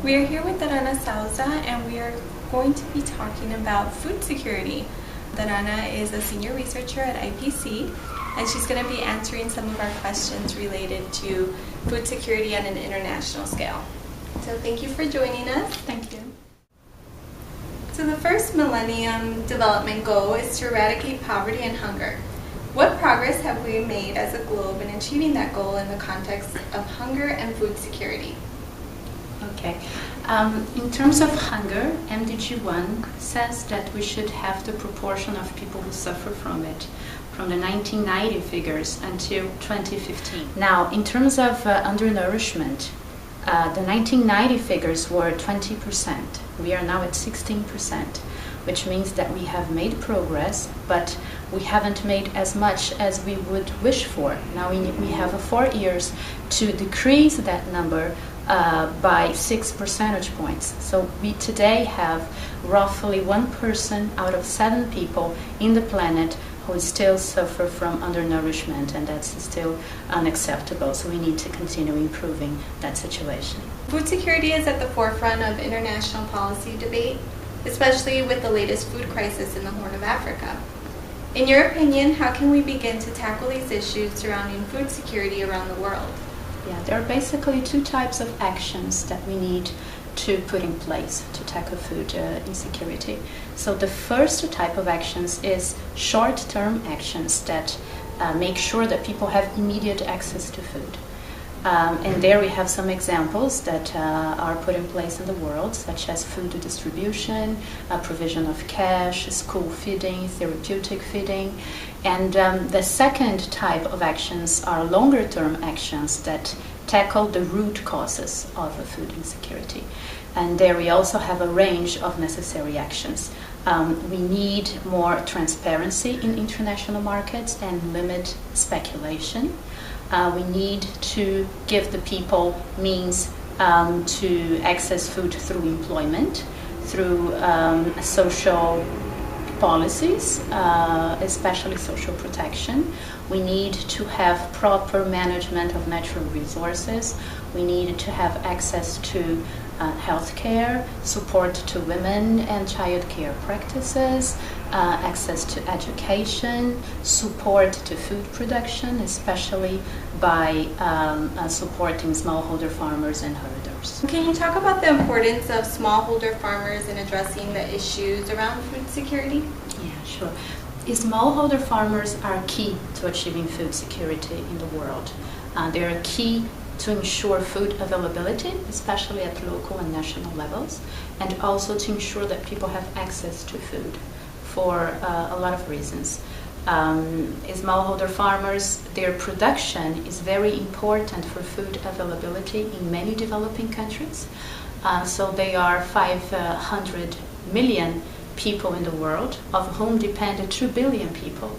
We are here with Darana Souza, and we are going to be talking about food security. Darana is a senior researcher at IPC, and she's going to be answering some of our questions related to food security on an international scale. So thank you for joining us. Thank you. So the first Millennium Development Goal is to eradicate poverty and hunger. What progress have we made as a globe in achieving that goal in the context of hunger and food security? Okay. In terms of hunger, MDG 1 says that we should have the proportion of people who suffer from it from the 1990 figures until 2015. Now, in terms of undernourishment, the 1990 figures were 20%. We are now at 16%, which means that we have made progress, but we haven't made as much as we would wish for. Now we have 4 years to decrease that number by 6 percentage points. So we today have roughly 1 person out of 7 people in the planet who still suffer from undernourishment, and that's still unacceptable. So we need to continue improving that situation. Food security is at the forefront of international policy debate, especially with the latest food crisis in the Horn of Africa. In your opinion, how can we begin to tackle these issues surrounding food security around the world? Yeah, there are basically 2 types of actions that we need to put in place to tackle food insecurity. So the first type of actions is short-term actions that make sure that people have immediate access to food. And there we have some examples that are put in place in the world, such as food distribution, provision of cash, school feeding, therapeutic feeding. And the second type of actions are longer-term actions that tackle the root causes of food insecurity. And there we also have a range of necessary actions. We need more transparency in international markets and limit speculation. We need to give the people means to access food through employment, through social policies, especially social protection. We need to have proper management of natural resources. We need to have access to health care, support to women and child care practices, access to education, support to food production, especially by supporting smallholder farmers and herders. Can you talk about the importance of smallholder farmers in addressing the issues around food security? Yeah, sure. Smallholder farmers are key to achieving food security in the world. They are key to ensure food availability, especially at local and national levels, and also to ensure that people have access to food for a lot of reasons. Smallholder farmers, their production is very important for food availability in many developing countries. So they are 500 million people in the world, of whom depend 2 billion people.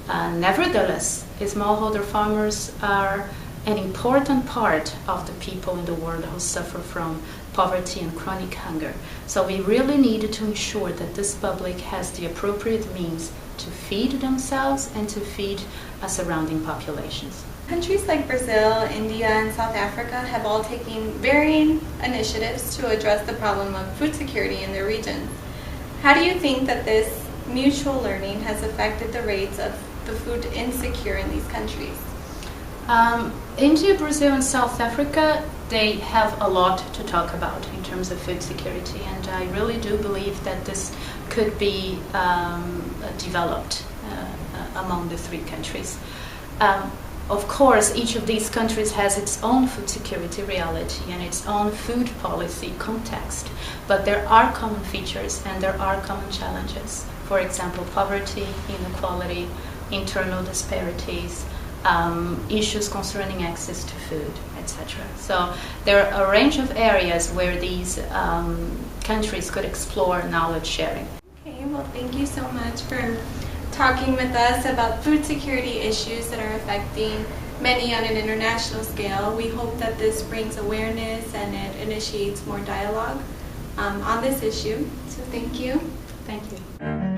Nevertheless, smallholder farmers are an important part of the people in the world who suffer from poverty and chronic hunger. So we really need to ensure that this public has the appropriate means to feed themselves and to feed surrounding populations. Countries like Brazil, India, and South Africa have all taken varying initiatives to address the problem of food security in their region. How do you think that this mutual learning has affected the rates of the food insecure in these countries? India, Brazil, and South Africa, they have a lot to talk about in terms of food security, and I really do believe that this could be developed among the 3 countries. Of course, each of these countries has its own food security reality and its own food policy context, but there are common features and there are common challenges. For example, poverty, inequality, internal disparities, issues concerning access to food, etc. So there are a range of areas where these countries could explore knowledge sharing. Okay, well, thank you so much for talking with us about food security issues that are affecting many on an international scale. We hope that this brings awareness and it initiates more dialogue on this issue. So thank you. Thank you.